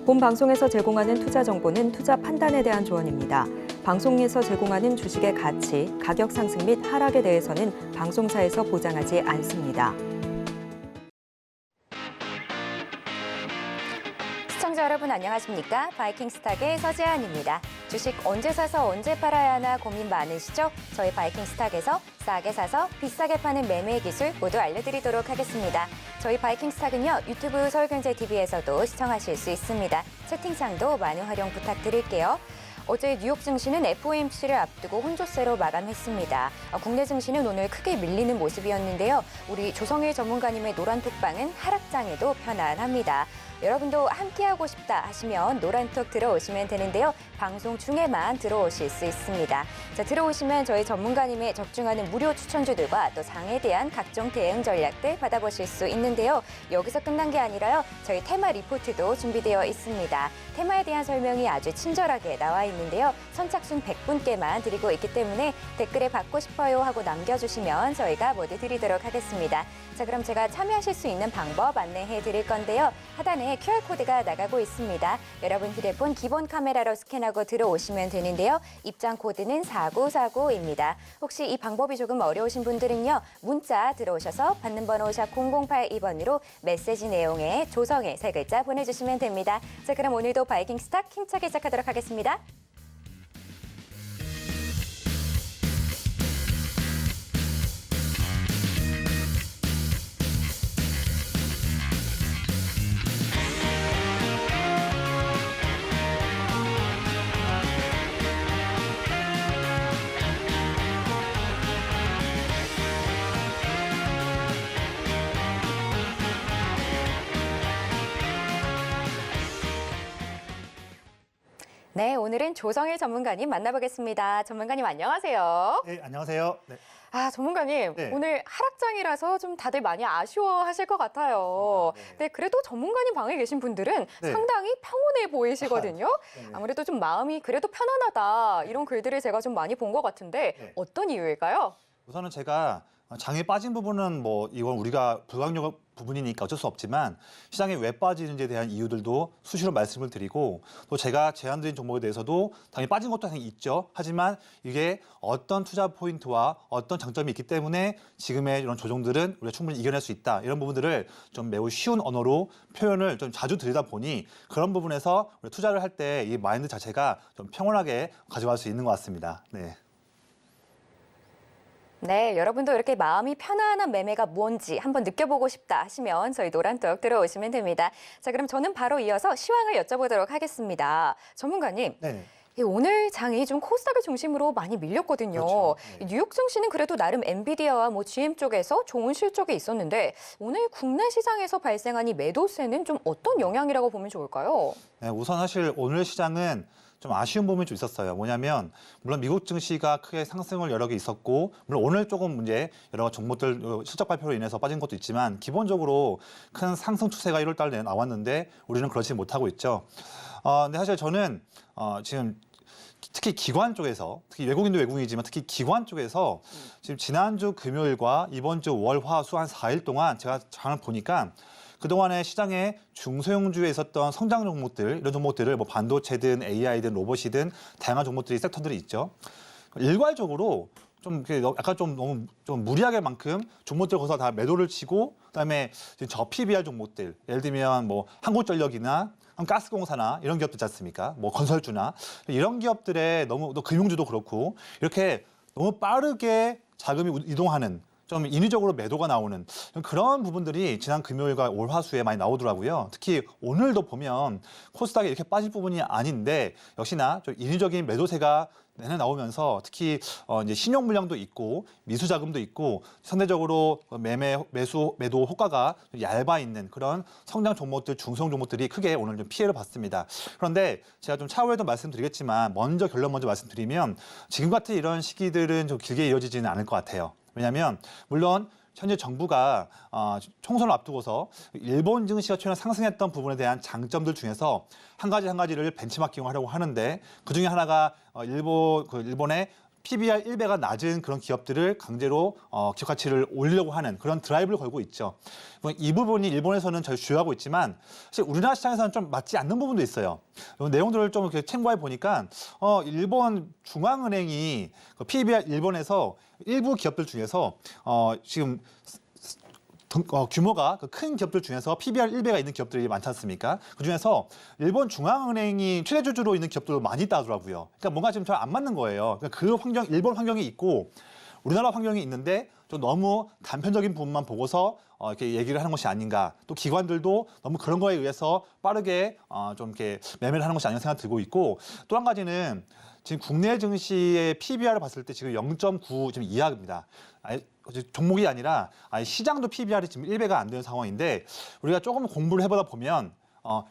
본 방송에서 제공하는 투자 정보는 투자 판단에 대한 조언입니다. 방송에서 제공하는 주식의 가치, 가격 상승 및 하락에 대해서는 방송사에서 보장하지 않습니다. 시청자 여러분 안녕하십니까? 바이킹스탁의 서재한입니다. 주식 언제 사서 언제 팔아야 하나 고민 많으시죠? 저희 바이킹스탁에서 싸게 사서 비싸게 파는 매매 기술 모두 알려드리도록 하겠습니다. 저희 바이킹스탁은요, 유튜브 서울경제TV에서도 시청하실 수 있습니다. 채팅창도 많은 활용 부탁드릴게요. 어제 뉴욕 증시는 FOMC를 앞두고 혼조세로 마감했습니다. 국내 증시는 오늘 크게 밀리는 모습이었는데요. 우리 조성일 전문가님의 노란톡방은 하락장에도 편안합니다. 여러분도 함께하고 싶다 하시면 노란톡 들어오시면 되는데요. 방송 중에만 들어오실 수 있습니다. 자, 들어오시면 저희 전문가님의 적중하는 무료 추천주들과 또 장에 대한 각종 대응 전략들 받아보실 수 있는데요. 여기서 끝난 게 아니라요. 저희 테마 리포트도 준비되어 있습니다. 테마에 대한 설명이 아주 친절하게 나와 있는데요. 선착순 100분께만 드리고 있기 때문에 댓글에 받고 싶어요 하고 남겨주시면 저희가 모두 드리도록 하겠습니다. 자, 그럼 제가 참여하실 수 있는 방법 안내해 드릴 건데요. 하단에 QR코드가 나가고 있습니다. 여러분 휴대폰 기본 카메라로 스캔하고 들어오시면 되는데요. 입장 코드는 4949입니다. 혹시 이 방법이 조금 어려우신 분들은요. 문자 들어오셔서 받는 번호 샵 0082번으로 메시지 내용에 조성의 세 글자 보내주시면 됩니다. 자, 그럼 오늘도 바이킹스탁 힘차게 시작하도록 하겠습니다. 네, 오늘은 조성일 전문가님 만나보겠습니다. 전문가님 안녕하세요. 네, 안녕하세요. 네. 전문가님, 네. 오늘 하락장이라서 좀 다들 많이 아쉬워하실 것 같아요. 네. 네, 그래도 전문가님 방에 계신 분들은 네. 상당히 평온해 보이시거든요. 네. 아무래도 좀 마음이 그래도 편안하다 이런 글들을 제가 좀 많이 본 것 같은데 네. 어떤 이유일까요? 우선은 제가 장에 빠진 부분은 뭐 이건 우리가 불가항력 부분이니까 어쩔 수 없지만 시장에 왜 빠지는지에 대한 이유들도 수시로 말씀을 드리고 또 제가 제안드린 종목에 대해서도 당연히 빠진 것도 당연히 있죠. 하지만 이게 어떤 투자 포인트와 어떤 장점이 있기 때문에 지금의 이런 조정들은 우리가 충분히 이겨낼 수 있다. 이런 부분들을 좀 매우 쉬운 언어로 표현을 좀 자주 드리다 보니 그런 부분에서 우리 투자를 할 때 이 마인드 자체가 좀 평온하게 가져갈 수 있는 것 같습니다. 네. 네, 여러분도 이렇게 마음이 편안한 매매가 뭔지 한번 느껴보고 싶다 하시면 저희 노란톡 들어오시면 됩니다. 자, 그럼 저는 바로 이어서 시황을 여쭤보도록 하겠습니다. 전문가님, 네. 오늘 장이 좀 코스닥을 중심으로 많이 밀렸거든요. 그렇죠. 네. 뉴욕 증시는 그래도 나름 엔비디아와 GM 쪽에서 좋은 실적이 있었는데 오늘 국내 시장에서 발생한 이 매도세는 좀 어떤 영향이라고 보면 좋을까요? 네, 우선 사실 오늘 시장은 좀 아쉬운 부분이 좀 있었어요. 뭐냐면 물론 미국 증시가 크게 상승을 여러 개 있었고 물론 오늘 조금 이제 여러 종목들 실적 발표로 인해서 빠진 것도 있지만 기본적으로 큰 상승 추세가 1월 달에 나왔는데 우리는 그렇지 못하고 있죠. 근데 사실 저는 지금 특히 기관 쪽에서 특히 외국인도 외국인이지만 특히 기관 쪽에서 지금 지난주 금요일과 이번 주 월, 화, 수 한 4일 동안 제가 장을 보니까 그동안에 시장에 중소형주에 있었던 성장 종목들, 이런 종목들을 뭐 반도체든 AI든 로봇이든 다양한 종목들이 섹터들이 있죠. 일괄적으로 좀 약간 좀 너무 좀 무리하게만큼 종목들 거기서 다 매도를 치고 그다음에 저PBR 종목들, 예를 들면 뭐 한국전력이나 가스공사나 이런 기업들 있지 않습니까? 뭐 건설주나 이런 기업들의 너무 또 금융주도 그렇고 이렇게 너무 빠르게 자금이 이동하는 좀 인위적으로 매도가 나오는 그런 부분들이 지난 금요일과 올 화수에 많이 나오더라고요. 특히 오늘도 보면 코스닥이 이렇게 빠질 부분이 아닌데 역시나 좀 인위적인 매도세가 내내 나오면서 특히 이제 신용 물량도 있고 미수 자금도 있고 상대적으로 매도 효과가 얇아 있는 그런 성장 종목들, 중소형 종목들이 크게 오늘 좀 피해를 봤습니다. 그런데 제가 좀 차후에도 말씀드리겠지만 먼저 결론 먼저 말씀드리면 지금 같은 이런 시기들은 좀 길게 이어지지는 않을 것 같아요. 왜냐하면 물론 현재 정부가 총선을 앞두고서 일본 증시가 최근 상승했던 부분에 대한 장점들 중에서 한 가지를 벤치마킹을 하려고 하는데 그중에 하나가 일본의 PBR 1배가 낮은 그런 기업들을 강제로 기업 가치를 올리려고 하는 그런 드라이브를 걸고 있죠. 이 부분이 일본에서는 잘 주요하고 있지만 사실 우리나라 시장에서는 좀 맞지 않는 부분도 있어요. 이 내용들을 좀 이렇게 참고해 보니까 일본 중앙은행이 PBR 일본에서 일부 기업들 중에서 지금 규모가 큰 기업들 중에서 PBR 1배가 있는 기업들이 많지 않습니까? 그중에서 일본 중앙은행이 최대주주로 있는 기업들도 많이 있다더라고요. 그러니까 뭔가 지금 잘 안 맞는 거예요. 그러니까 그 환경, 일본 환경이 있고 우리나라 환경이 있는데 좀 너무 단편적인 부분만 보고서 이렇게 얘기를 하는 것이 아닌가. 또 기관들도 너무 그런 거에 의해서 빠르게 좀 이렇게 매매를 하는 것이 아닌가 생각 들고 있고 또 한 가지는 지금 국내 증시의 PBR을 봤을 때 지금 0.9 지금 이하입니다. 종목이 아니라 시장도 PBR이 지금 1배가 안 되는 상황인데 우리가 조금 공부를 해보다 보면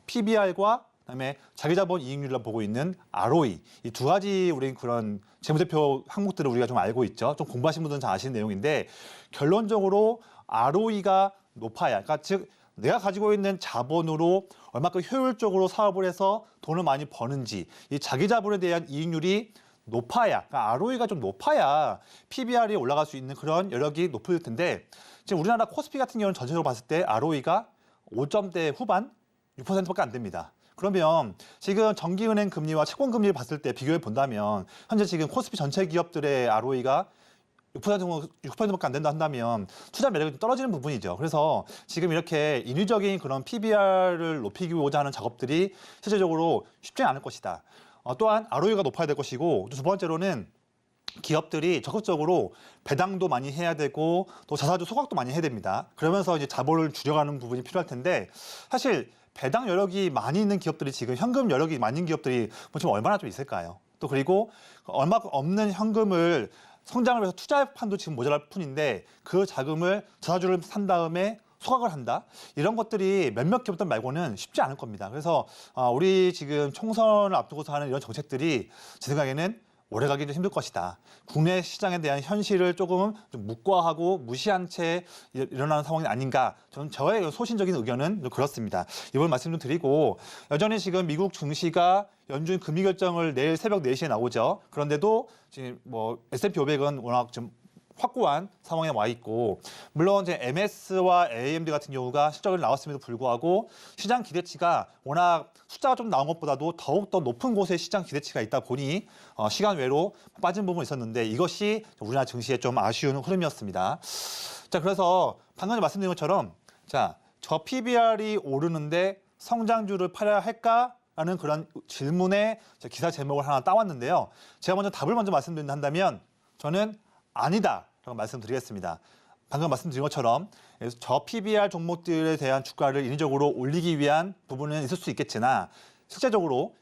PBR과 그다음에 자기자본 이익률을 보고 있는 ROE 이 두 가지 우리 그런 재무제표 항목들을 우리가 좀 알고 있죠. 좀 공부하신 분들은 잘 아시는 내용인데 결론적으로 ROE가 높아야, 그러니까 즉 내가 가지고 있는 자본으로 얼마큼 효율적으로 사업을 해서 돈을 많이 버는지 이 자기 자본에 대한 이익률이 높아야, 그러니까 ROE가 좀 높아야 PBR이 올라갈 수 있는 그런 여력이 높을 텐데 지금 우리나라 코스피 같은 경우는 전체적으로 봤을 때 ROE가 5점대 후반 6%밖에 안 됩니다. 그러면 지금 정기은행 금리와 채권 금리를 봤을 때 비교해 본다면 현재 지금 코스피 전체 기업들의 ROE가 6%밖에 안 된다 한다면 투자 매력이 좀 떨어지는 부분이죠. 그래서 지금 이렇게 인위적인 그런 PBR을 높이고자 하는 작업들이 실제적으로 쉽지 않을 것이다. 또한 ROE가 높아야 될 것이고 두 번째로는 기업들이 적극적으로 배당도 많이 해야 되고 또 자사주 소각도 많이 해야 됩니다. 그러면서 이제 자본을 줄여가는 부분이 필요할 텐데 사실 배당 여력이 많이 있는 기업들이 지금 현금 여력이 많이 있는 기업들이 좀 얼마나 좀 있을까요? 또 그리고 얼마 없는 현금을 성장을 위해서 투자할 판도 지금 모자랄 뿐인데 그 자금을 자사주를 산 다음에 소각을 한다. 이런 것들이 몇몇 기업들 말고는 쉽지 않을 겁니다. 그래서 우리 지금 총선을 앞두고서 하는 이런 정책들이 제 생각에는 오래가기 좀 힘들 것이다. 국내 시장에 대한 현실을 조금 좀 묵과하고 무시한 채 일어나는 상황이 아닌가. 저는 저의 소신적인 의견은 그렇습니다. 이번 말씀 좀 드리고 여전히 지금 미국 증시가 연준 금리 결정을 내일 새벽 4시에 나오죠. 그런데도 지금 뭐 S&P 500은 워낙 좀 확고한 상황에 와 있고 물론 이제 MS와 AMD 같은 경우가 실적을 나왔음에도 불구하고 시장 기대치가 워낙 숫자가 좀 나온 것보다도 더욱 더 높은 곳에 시장 기대치가 있다 보니 시간 외로 빠진 부분이 있었는데 이것이 우리나라 증시의 좀 아쉬운 흐름이었습니다. 자, 그래서 방금 말씀드린 것처럼 자, 저 PBR이 오르는데 성장주를 팔아야 할까? 라는 그런 질문에 기사 제목을 하나 따왔는데요. 제가 먼저 답을 먼저 말씀드린다면 저는 아니다라고 말씀드리겠습니다. 방금 말씀드린 것처럼 저 PBR 종목들에 대한 주가를 인위적으로 올리기 위한 부분은 있을 수 있겠으나 실제적으로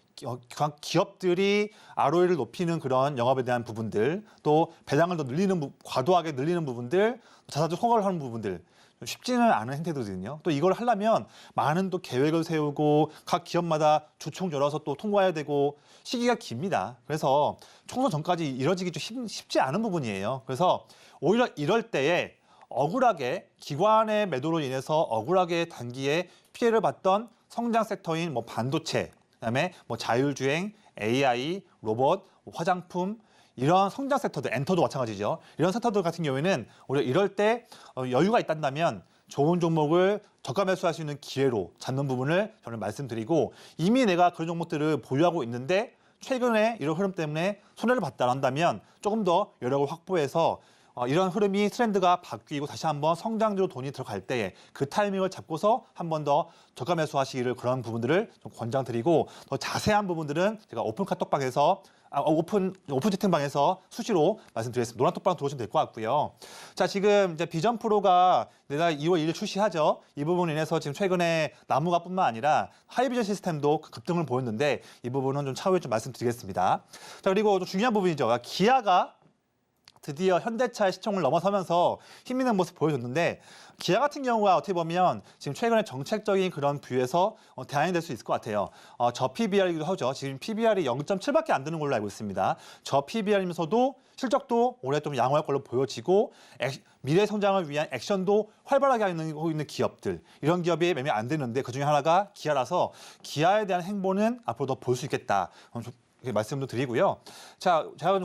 기업들이 ROE를 높이는 그런 영업에 대한 부분들 또 배당을 더 늘리는 과도하게 늘리는 부분들 자사주 소각을 하는 부분들 쉽지는 않은 행태거든요. 또 이걸 하려면 많은 또 계획을 세우고 각 기업마다 주총 열어서 또 통과해야 되고 시기가 깁니다. 그래서 총선 전까지 이뤄지기 좀 쉽지 않은 부분이에요. 그래서 오히려 이럴 때에 억울하게 기관의 매도로 인해서 억울하게 단기에 피해를 봤던 성장 섹터인 뭐 반도체, 그다음에 뭐 자율주행, AI, 로봇, 화장품 이런 성장 섹터들, 엔터도 마찬가지죠. 이런 섹터들 같은 경우에는 오히려 이럴 때 여유가 있다면 좋은 종목을 저가 매수할 수 있는 기회로 잡는 부분을 저는 말씀드리고 이미 내가 그런 종목들을 보유하고 있는데 최근에 이런 흐름 때문에 손해를 봤다 한다면 조금 더 여력을 확보해서 이런 흐름이 트렌드가 바뀌고 다시 한번 성장주로 돈이 들어갈 때에 그 타이밍을 잡고서 한 번 더 저가 매수하시기를 그런 부분들을 좀 권장드리고 더 자세한 부분들은 제가 오픈 카톡방에서 오픈 채팅방에서 수시로 말씀드리겠습니다. 노란톡방 들어오시면 될 것 같고요. 자, 지금 이제 비전 프로가 내달 2월 2일 출시하죠. 이 부분으로 인해서 지금 최근에 나무가뿐만 아니라 하이비전 시스템도 급등을 보였는데 이 부분은 좀 차후에 좀 말씀드리겠습니다. 자, 그리고 또 중요한 부분이죠. 기아가 드디어 현대차의 시총을 넘어서면서 힘있는 모습 보여줬는데 기아 같은 경우가 어떻게 보면 지금 최근에 정책적인 그런 뷰에서 대안이 될 수 있을 것 같아요. 저 PBR이기도 하죠. 지금 PBR이 0.7밖에 안 되는 걸로 알고 있습니다. 저 PBR이면서도 실적도 올해 좀 양호할 걸로 보여지고 미래 성장을 위한 액션도 활발하게 하고 있는 기업들 이런 기업이 매매 안 되는데 그중에 하나가 기아라서 기아에 대한 행보는 앞으로 더 볼 수 있겠다. 이렇게 말씀도 드리고요. 자, 제가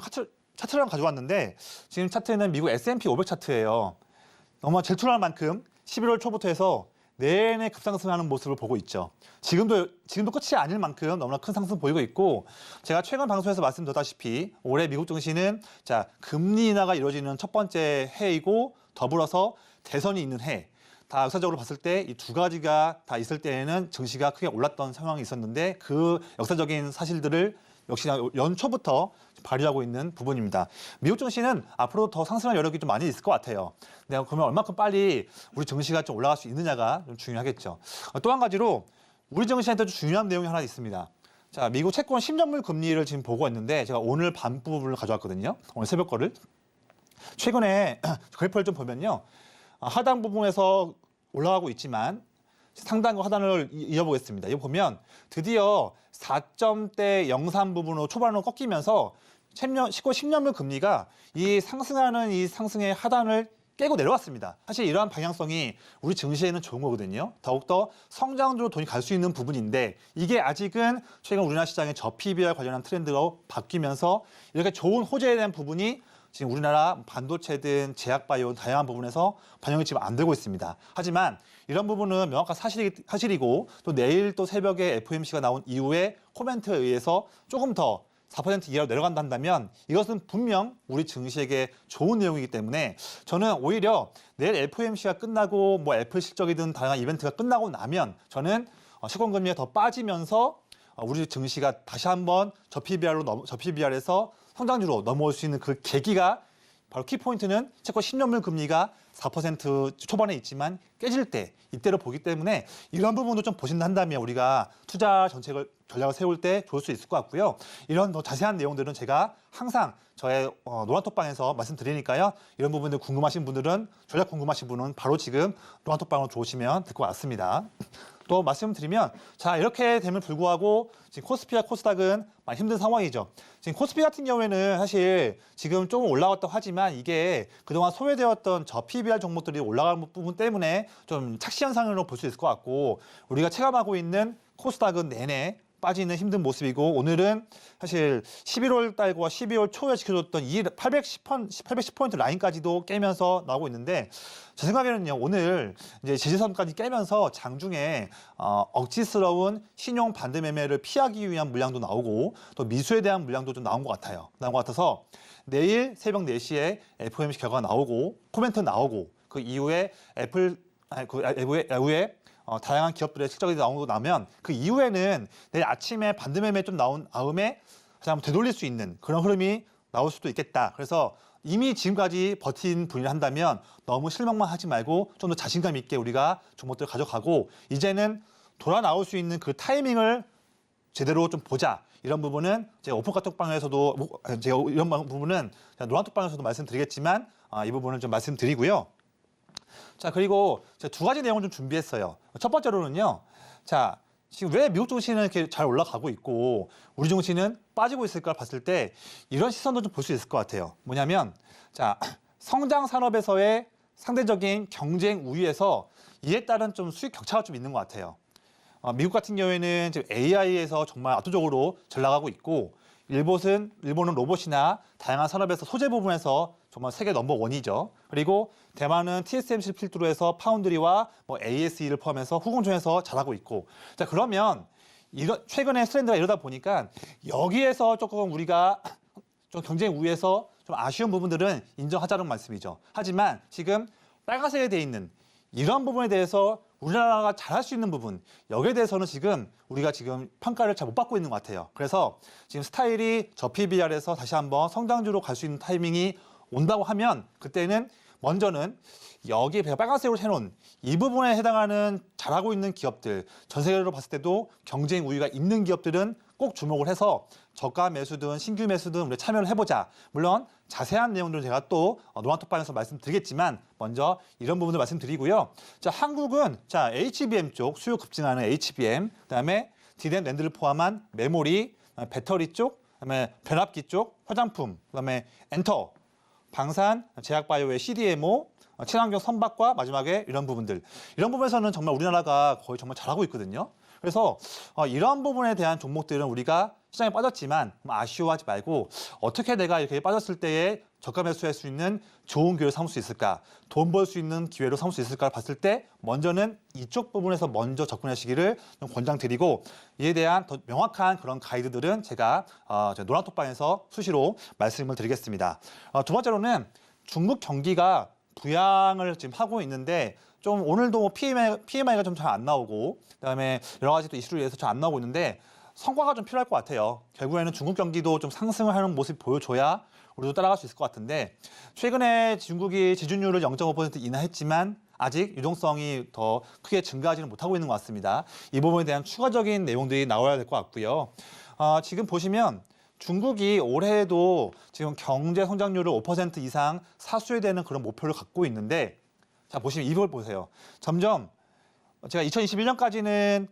차트를 가져왔는데 지금 차트는 미국 S&P 500 차트예요. 너무 질투할 만큼 11월 초부터 해서 내내 급상승하는 모습을 보고 있죠. 지금도 끝이 아닐 만큼 너무나 큰 상승 보이고 있고 제가 최근 방송에서 말씀드렸다시피 올해 미국 증시는 자 금리 인하가 이루어지는 첫 번째 해이고 더불어서 대선이 있는 해. 다 역사적으로 봤을 때 이 두 가지가 다 있을 때에는 증시가 크게 올랐던 상황이 있었는데 그 역사적인 사실들을 역시나 연초부터 발휘하고 있는 부분입니다. 미국 증시는 앞으로 더 상승할 여력이 좀 많이 있을 것 같아요. 내가 그러면 얼마큼 빨리 우리 증시가 좀 올라갈 수 있느냐가 좀 중요하겠죠. 또 한 가지로 우리 증시한테 좀 중요한 내용이 하나 있습니다. 자, 미국 채권 10년물 금리를 지금 보고 있는데 제가 오늘 밤 부분을 가져왔거든요. 오늘 새벽 거를. 최근에 그래프를 좀 보면요. 하단 부분에서 올라가고 있지만 상단과 하단을 이어보겠습니다. 이거 보면 드디어 4점대 03 부분으로 초반으로 꺾이면서 10년물 금리가 이 상승하는 이 상승의 하단을 깨고 내려왔습니다. 사실 이러한 방향성이 우리 증시에는 좋은 거거든요. 더욱더 성장으로 돈이 갈 수 있는 부분인데 이게 아직은 최근 우리나라 시장의 저PBR 관련한 트렌드로 바뀌면서 이렇게 좋은 호재에 대한 부분이 지금 우리나라 반도체든 제약바이오 다양한 부분에서 반영이 지금 안 되고 있습니다. 하지만 이런 부분은 명확한 사실이고 또 내일 또 새벽에 FOMC가 나온 이후에 코멘트에 의해서 조금 더 4% 이하로 내려간다 한다면 이것은 분명 우리 증시에게 좋은 내용이기 때문에 저는 오히려 내일 FOMC가 끝나고 뭐 애플 실적이든 다양한 이벤트가 끝나고 나면 저는 시권금리가 더 빠지면서 우리 증시가 다시 한번 저PBR에서 성장주로 넘어올 수 있는 그 계기가 바로 키포인트는 채권 10년물 금리가 4% 초반에 있지만 깨질 때 이때로 보기 때문에 이런 부분도 좀 보신다 한다면 우리가 투자 전략을 세울 때 좋을 수 있을 것 같고요. 이런 더 자세한 내용들은 제가 항상 저의 노란톡방에서 말씀드리니까요. 이런 부분들 궁금하신 분들은 전략 궁금하신 분은 바로 지금 노란톡방으로 들어오시면 될 것 같습니다. 또 말씀드리면 자 이렇게 되면 불구하고 지금 코스피와 코스닥은 많이 힘든 상황이죠. 지금 코스피 같은 경우에는 사실 지금 조금 올라왔다고 하지만 이게 그동안 소외되었던 저 PBR 종목들이 올라가는 부분 때문에 좀 착시 현상으로 볼 수 있을 것 같고 우리가 체감하고 있는 코스닥은 내내 빠지는 힘든 모습이고 오늘은 사실 11월 달과 12월 초에 지켜줬던 이 810포인트 라인까지도 깨면서 나오고 있는데 제 생각에는요 오늘 이제 지지선까지 깨면서 장중에 억지스러운 신용 반대 매매를 피하기 위한 물량도 나오고 또 미수에 대한 물량도 좀 나온 것 같아서 내일 새벽 4시에 FOMC 결과가 나오고 코멘트 나오고 그 이후에 이후에 다양한 기업들의 실적이 나오고 나면 그 이후에는 내일 아침에 반대 매매 좀 나온 다음에 다시 한번 되돌릴 수 있는 그런 흐름이 나올 수도 있겠다. 그래서 이미 지금까지 버틴 분을 한다면 너무 실망만 하지 말고 좀 더 자신감 있게 우리가 종목들을 가져가고 이제는 돌아 나올 수 있는 그 타이밍을 제대로 좀 보자. 이런 부분은 제가 오픈 카톡방에서도 제가 이런 부분은 노란톡방에서도 말씀드리겠지만 이 부분을 좀 말씀드리고요. 자 그리고 제가 두 가지 내용을 좀 준비했어요. 첫 번째로는요. 자 지금 왜 미국 증시는 이렇게 잘 올라가고 있고 우리 증시는 빠지고 있을까 봤을 때 이런 시선도 좀 볼 수 있을 것 같아요. 뭐냐면 자 성장 산업에서의 상대적인 경쟁 우위에서 이에 따른 좀 수익 격차가 좀 있는 것 같아요. 미국 같은 경우에는 지금 AI에서 정말 압도적으로 잘 나가고 있고 일본은 로봇이나 다양한 산업에서 소재 부분에서 정말 세계 넘버 원이죠. 그리고 대만은 TSMC 필두로 해서 파운드리와 뭐 ASE를 포함해서 후공정에서 잘하고 있고. 자 그러면 최근에 트렌드가 이러다 보니까 여기에서 조금 우리가 좀 경쟁 우위에서 좀 아쉬운 부분들은 인정하자는 말씀이죠. 하지만 지금 빨간색에 돼 있는 이런 부분에 대해서 우리나라가 잘할 수 있는 부분 여기에 대해서는 지금 우리가 지금 평가를 잘 못 받고 있는 것 같아요. 그래서 지금 스타일이 저PBR에서 다시 한번 성장주로 갈 수 있는 타이밍이 온다고 하면 그때는 먼저는 여기에 빨간색으로 해놓은 이 부분에 해당하는 잘하고 있는 기업들 전 세계로 봤을 때도 경쟁 우위가 있는 기업들은 꼭 주목을 해서 저가 매수든 신규 매수든 우리 참여를 해보자. 물론 자세한 내용들은 제가 또 노란톡방에서 말씀드리겠지만 먼저 이런 부분을 말씀드리고요. 자 한국은 자 HBM 쪽 수요 급증하는 HBM 그다음에 D램 랜드를 포함한 메모리 배터리 쪽 그다음에 변압기 쪽 화장품 그다음에 엔터 방산 제약바이오의 CDMO 친환경 선박과 마지막에 이런 부분에서는 정말 우리나라가 거의 정말 잘하고 있거든요. 그래서 이러한 부분에 대한 종목들은 우리가 시장에 빠졌지만 아쉬워하지 말고 어떻게 내가 이렇게 빠졌을 때에 저가 매수할 수 있는 좋은 기회를 삼을 수 있을까, 돈 벌 수 있는 기회로 삼을 수 있을까를 봤을 때 먼저는 이쪽 부분에서 먼저 접근하시기를 좀 권장드리고, 이에 대한 더 명확한 그런 가이드들은 제가 노란톡방에서 수시로 말씀을 드리겠습니다. 두 번째로는 중국 경기가 부양을 지금 하고 있는데 좀 오늘도 뭐 PMI가 좀 잘 안 나오고 그다음에 여러 가지 또 이슈를 위해서 잘 안 나오고 있는데 성과가 좀 필요할 것 같아요. 결국에는 중국 경기도 좀 상승을 하는 모습 보여줘야 우리도 따라갈 수 있을 것 같은데, 최근에 중국이 지준율을 0.5% 인하했지만 아직 유동성이 더 크게 증가하지는 못하고 있는 것 같습니다. 이 부분에 대한 추가적인 내용들이 나와야 될 것 같고요. 지금 보시면 중국이 올해에도 지금 경제 성장률을 5% 이상 사수해야 되는 그런 목표를 갖고 있는데, 자 보시면 이걸 보세요. 점점 제가 2021년까지는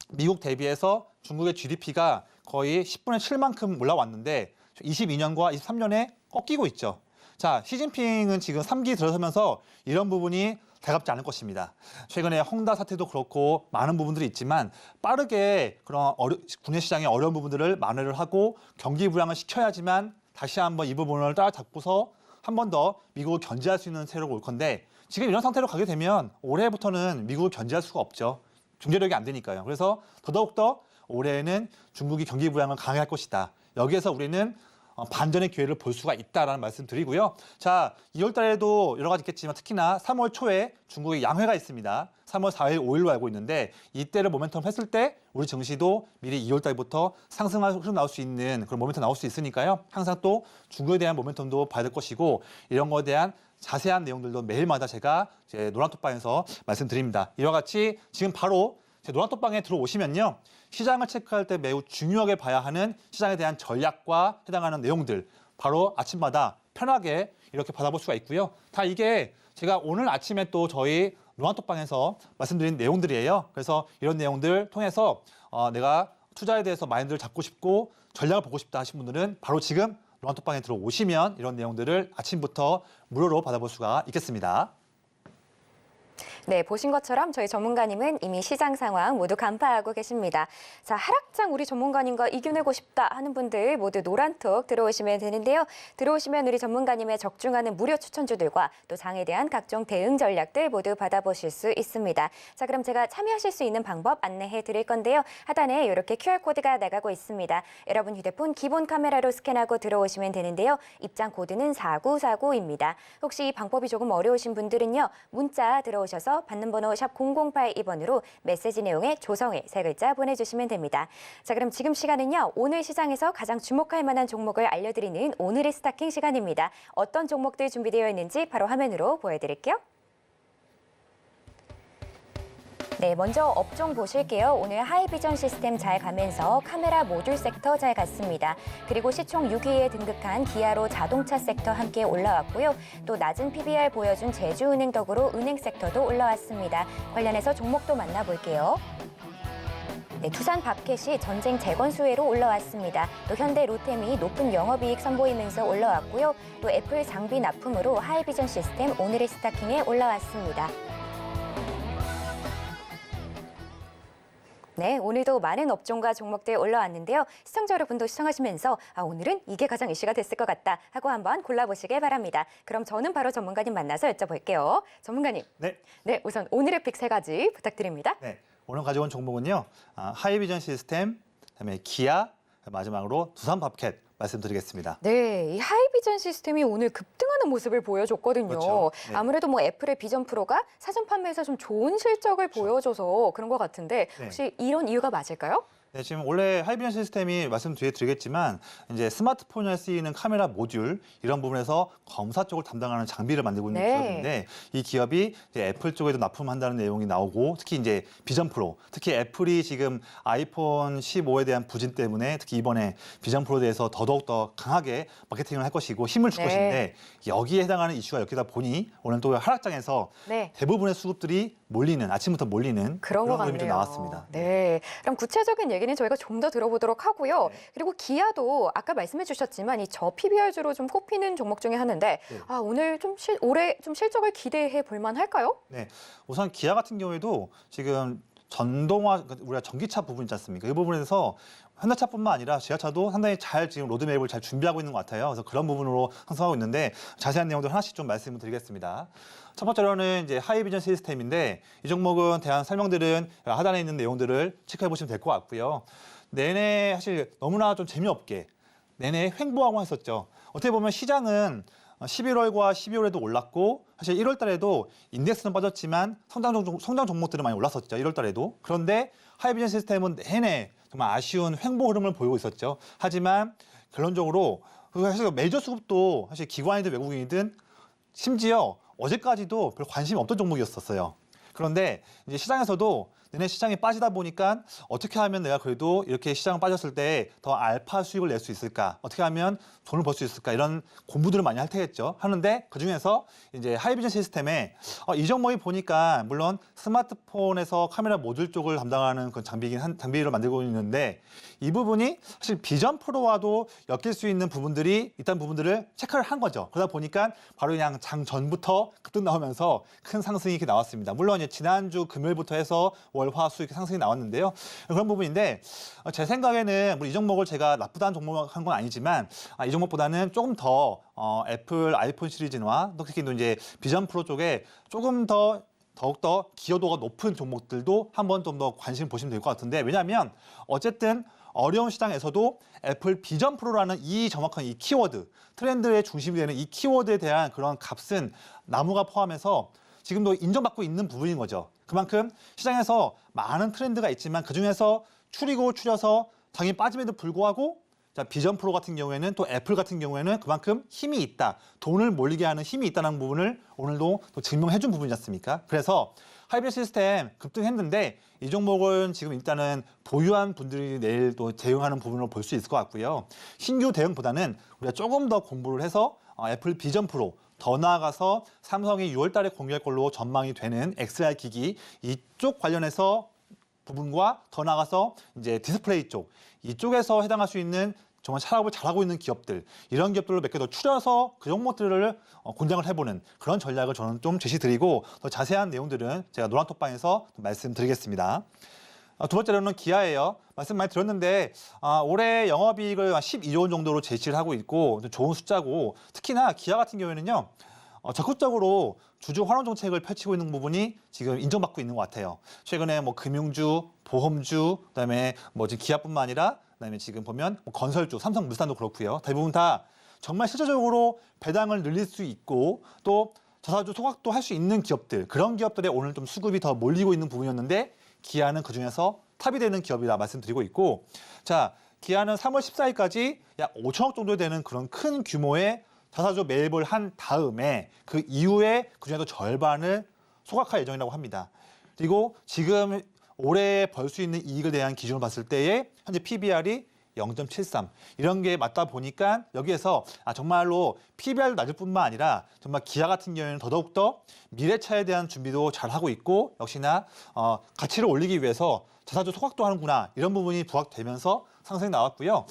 미국 대비해서 중국의 GDP가 거의 10분의 7만큼 올라왔는데 22년과 23년에 꺾이고 있죠. 자, 시진핑은 지금 3기 들어서면서 이런 부분이 달갑지 않을 것입니다. 최근에 헝다 사태도 그렇고 많은 부분들이 있지만 빠르게 그런 국내 시장의 어려운 부분들을 만회를 하고 경기 부양을 시켜야지만 다시 한번 이 부분을 따라잡고서 한 번 더 미국을 견제할 수 있는 세력이 올 건데, 지금 이런 상태로 가게 되면 올해부터는 미국을 견제할 수가 없죠. 경제력이 안 되니까요. 그래서 더더욱더 올해에는 중국이 경기 부양을 강하게 할 것이다. 여기에서 우리는 반전의 기회를 볼 수가 있다라는 말씀 드리고요. 자, 2월 달에도 여러 가지 있겠지만 특히나 3월 초에 중국의 양회가 있습니다. 3월 4일, 5일로 알고 있는데 이때를 모멘텀 했을 때 우리 증시도 미리 2월 달부터 상승할 흐름 나올 수 있는 그런 모멘텀 나올 수 있으니까요. 항상 또 중국에 대한 모멘텀도 봐야 될 것이고, 이런 거에 대한 자세한 내용들도 매일마다 제가 이제 노란톡방에서 말씀드립니다. 이와 같이 지금 바로 제 노란톡방에 들어오시면요, 시장을 체크할 때 매우 중요하게 봐야 하는 시장에 대한 전략과 해당하는 내용들 바로 아침마다 편하게 이렇게 받아볼 수가 있고요. 다 이게 제가 오늘 아침에 또 저희 노란톡방에서 말씀드린 내용들이에요. 그래서 이런 내용들 통해서 내가 투자에 대해서 마인드를 잡고 싶고 전략을 보고 싶다 하신 분들은 바로 지금 노란톡방에 들어오시면 이런 내용들을 아침부터 무료로 받아볼 수가 있겠습니다. 네, 보신 것처럼 저희 전문가님은 이미 시장 상황 모두 간파하고 계십니다. 자, 하락장 우리 전문가님과 이겨내고 싶다 하는 분들 모두 노란톡 들어오시면 되는데요. 들어오시면 우리 전문가님의 적중하는 무료 추천주들과 또 장에 대한 각종 대응 전략들 모두 받아보실 수 있습니다. 자, 그럼 제가 참여하실 수 있는 방법 안내해 드릴 건데요. 하단에 이렇게 QR코드가 나가고 있습니다. 여러분 휴대폰 기본 카메라로 스캔하고 들어오시면 되는데요. 입장 코드는 4949입니다. 혹시 이 방법이 조금 어려우신 분들은요, 문자 들어오셔서 받는 번호 샵 0082번으로 메시지 내용에 조성의 세 글자 보내주시면 됩니다. 자, 그럼 지금 시간은요, 오늘 시장에서 가장 주목할 만한 종목을 알려드리는 오늘의 스타킹 시간입니다. 어떤 종목들 준비되어 있는지 바로 화면으로 보여드릴게요. 네, 먼저 업종 보실게요. 오늘 하이비전 시스템 잘 가면서 카메라 모듈 섹터 잘 갔습니다. 그리고 시총 6위에 등극한 기아로 자동차 섹터 함께 올라왔고요. 또 낮은 PBR 보여준 제주은행 덕으로 은행 섹터도 올라왔습니다. 관련해서 종목도 만나볼게요. 네, 두산 밥켓이 전쟁 재건수혜로 올라왔습니다. 또 현대 로템이 높은 영업이익 선보이면서 올라왔고요. 또 애플 장비 납품으로 하이비전 시스템 오늘의 스타킹에 올라왔습니다. 네, 오늘도 많은 업종과 종목들 올라왔는데요. 시청자 여러분도 시청하시면서 오늘은 이게 가장 이슈가 됐을 것 같다 하고 한번 골라보시길 바랍니다. 그럼 저는 바로 전문가님 만나서 여쭤볼게요. 전문가님. 네. 네, 우선 오늘의 픽 세 가지 부탁드립니다. 네. 오늘 가져온 종목은요, 하이비전 시스템, 그다음에 기아, 마지막으로 두산 밥켓 말씀드리겠습니다. 네, 이 하이비전 시스템이 오늘 급등하는 모습을 보여줬거든요. 그렇죠. 네. 아무래도 뭐 애플의 비전 프로가 사전 판매에서 좀 좋은 실적을 보여줘서 그런 것 같은데 혹시 이런 이유가 맞을까요? 네, 지금 원래 하이비전 시스템이 말씀 뒤에 드리겠지만 이제 스마트폰에 쓰이는 카메라 모듈 이런 부분에서 검사 쪽을 담당하는 장비를 만들고 있는 기업인데, 이 기업이 이제 애플 쪽에도 납품한다는 내용이 나오고, 특히 이제 비전 프로, 특히 애플이 지금 아이폰 15에 대한 부진 때문에 특히 이번에 비전 프로에 대해서 더더욱 더 강하게 마케팅을 할 것이고 힘을 줄 것인데, 여기에 해당하는 이슈가 엮이다 보니 오늘 또 하락장에서 대부분의 수급들이 몰리는, 아침부터 몰리는 그런 그림이 좀 나왔습니다. 네, 그럼 구체적인 얘기는 저희가 좀 더 들어보도록 하고요. 그리고 기아도 아까 말씀해 주셨지만 이 저 PBR주로 좀 꼽히는 종목 중에 하나인데 오늘 좀 올해 좀 실적을 기대해 볼 만할까요? 네, 우선 기아 같은 경우에도 지금 전동화, 그러니까 우리가 전기차 부분 있지 않습니까? 이 부분에서 현대차뿐만 아니라 지하차도 상당히 잘 지금 로드맵을 잘 준비하고 있는 것 같아요. 그래서 그런 부분으로 상승하고 있는데 자세한 내용들 하나씩 좀 말씀을 드리겠습니다. 첫 번째로는 이제 하이비전 시스템인데 이 종목은 대한 설명들은 하단에 있는 내용들을 체크해 보시면 될 것 같고요. 내내 사실 너무나 좀 재미없게 내내 횡보하고 했었죠. 어떻게 보면 시장은 11월과 12월에도 올랐고 사실 1월 달에도 인덱스는 빠졌지만 성장 종목들은 많이 올랐었죠. 1월 달에도. 그런데 하이비전 시스템은 내내 정말 아쉬운 횡보 흐름을 보이고 있었죠. 하지만 결론적으로 사실 메이저 수급도 사실 기관이든 외국인이든 심지어 어제까지도 별 관심이 없던 종목이었었어요. 그런데 이제 시장에서도 내내 시장이 빠지다 보니까 어떻게 하면 내가 그래도 이렇게 시장 빠졌을 때 더 알파 수익을 낼 수 있을까? 어떻게 하면 돈을 벌 수 있을까? 이런 공부들을 많이 할 테겠죠. 하는데 그중에서 이제 하이비전 시스템에 이 종목이 보니까 물론 스마트폰에서 카메라 모듈 쪽을 담당하는 그 장비를 만들고 있는데 이 부분이 사실 비전 프로와도 엮일 수 있는 부분들이 있다는 부분들을 체크를 한 거죠. 그러다 보니까 바로 그냥 장 전부터 급등 나오면서 큰 상승이 이렇게 나왔습니다. 물론 이제 지난주 금요일부터 해서 월, 화, 수 이렇게 상승이 나왔는데요. 그런 부분인데 제 생각에는 이 종목을 제가 나쁘다는 종목 한 건 아니지만 이 종목보다는 조금 더 애플 아이폰 시리즈나 특히 또 이제 비전 프로 쪽에 조금 더 더욱더 기여도가 높은 종목들도 한번 좀 더 관심 보시면 될 것 같은데 왜냐하면 어쨌든 어려운 시장에서도 애플 비전 프로라는 이 정확한 이 키워드 트렌드의 중심이 되는 이 키워드에 대한 그런 값은 나무가 포함해서 지금도 인정받고 있는 부분인 거죠. 그만큼 시장에서 많은 트렌드가 있지만 그중에서 추려서 당연히 빠짐에도 불구하고 비전 프로 같은 경우에는 또 애플 같은 경우에는 그만큼 힘이 있다. 돈을 몰리게 하는 힘이 있다는 부분을 오늘도 또 증명해 준 부분이지 않습니까? 그래서 하이브리드 시스템 급등했는데 이 종목은 지금 일단은 보유한 분들이 내일 또 대응하는 부분으로 볼 수 있을 것 같고요. 신규 대응보다는 우리가 조금 더 공부를 해서 애플 비전 프로 더 나아가서 삼성이 6월 달에 공개할 걸로 전망이 되는 XR 기기 이쪽 관련해서 부분과 더 나아가서 이제 디스플레이 쪽 이쪽에서 해당할 수 있는 정말 사업을 잘하고 있는 기업들 이런 기업들로 몇 개 더 추려서 그 종목들을 권장을 해보는 그런 전략을 저는 좀 제시드리고 더 자세한 내용들은 제가 노란톡방에서 말씀드리겠습니다. 두 번째로는 기아예요. 말씀 많이 드렸는데 올해 영업이익을 12조 원 정도로 제시를 하고 있고 좋은 숫자고 특히나 기아 같은 경우에는요. 적극적으로 주주 환원 정책을 펼치고 있는 부분이 지금 인정받고 있는 것 같아요. 최근에 뭐 금융주, 보험주, 그다음에 뭐 지금 기아뿐만 아니라 그다음에 지금 보면 건설주, 삼성물산도 그렇고요. 대부분 다 정말 실질적으로 배당을 늘릴 수 있고 또 자사주 소각도 할 수 있는 기업들 그런 기업들에 오늘 좀 수급이 더 몰리고 있는 부분이었는데 기아는 그중에서 탑이 되는 기업이라 말씀드리고 있고 자 기아는 3월 14일까지 약 5천억 정도 되는 그런 큰 규모의 자사주 매입을 한 다음에 그 이후에 그중에도 절반을 소각할 예정이라고 합니다. 그리고 지금 올해 벌 수 있는 이익에 대한 기준을 봤을 때에 현재 PBR이 0.73 이런 게 맞다 보니까 여기에서 정말로 PBR도 낮을 뿐만 아니라 정말 기아 같은 경우에는 더더욱더 미래차에 대한 준비도 잘 하고 있고 역시나 가치를 올리기 위해서 자사주 소각도 하는구나 이런 부분이 부각되면서 상승이 나왔고요.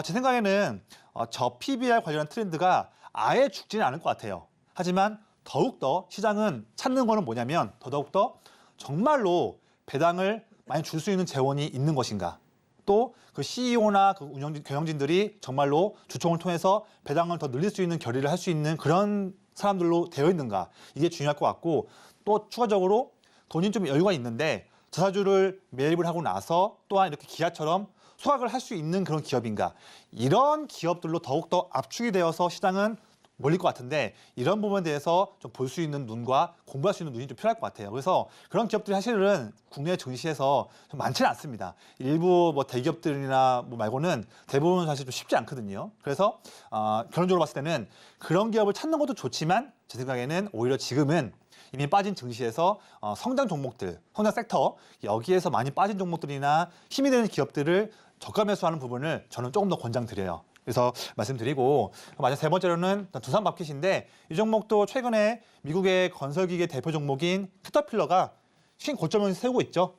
제 생각에는 저 PBR 관련한 트렌드가 아예 죽지는 않을 것 같아요. 하지만 더욱더 시장은 찾는 거는 뭐냐면 더더욱더 정말로 배당을 많이 줄 수 있는 재원이 있는 것인가. 또 그 CEO나 그 경영진들이 정말로 주총을 통해서 배당을 더 늘릴 수 있는 결의를 할 수 있는 그런 사람들로 되어 있는가. 이게 중요할 것 같고 또 추가적으로 돈이 좀 여유가 있는데 자사주를 매입을 하고 나서 또한 이렇게 기아처럼 소각을 할 수 있는 그런 기업인가. 이런 기업들로 더욱더 압축이 되어서 시장은 몰릴 것 같은데 이런 부분에 대해서 좀 볼 수 있는 눈과 공부할 수 있는 눈이 좀 필요할 것 같아요. 그래서 그런 기업들이 사실은 국내 증시에서 좀 많지는 않습니다. 일부 뭐 대기업들이나 뭐 말고는 대부분 사실 좀 쉽지 않거든요. 그래서 결론적으로 봤을 때는 그런 기업을 찾는 것도 좋지만 제 생각에는 오히려 지금은 이미 빠진 증시에서 성장 종목들, 성장 섹터 여기에서 많이 빠진 종목들이나 힘이 되는 기업들을 저가 매수하는 부분을 저는 조금 더 권장드려요. 그래서 말씀드리고 마지막 세 번째로는 두산 마켓인데 이 종목도 최근에 미국의 건설기계 대표 종목인 캐터필러가 신고점을 세우고 있죠.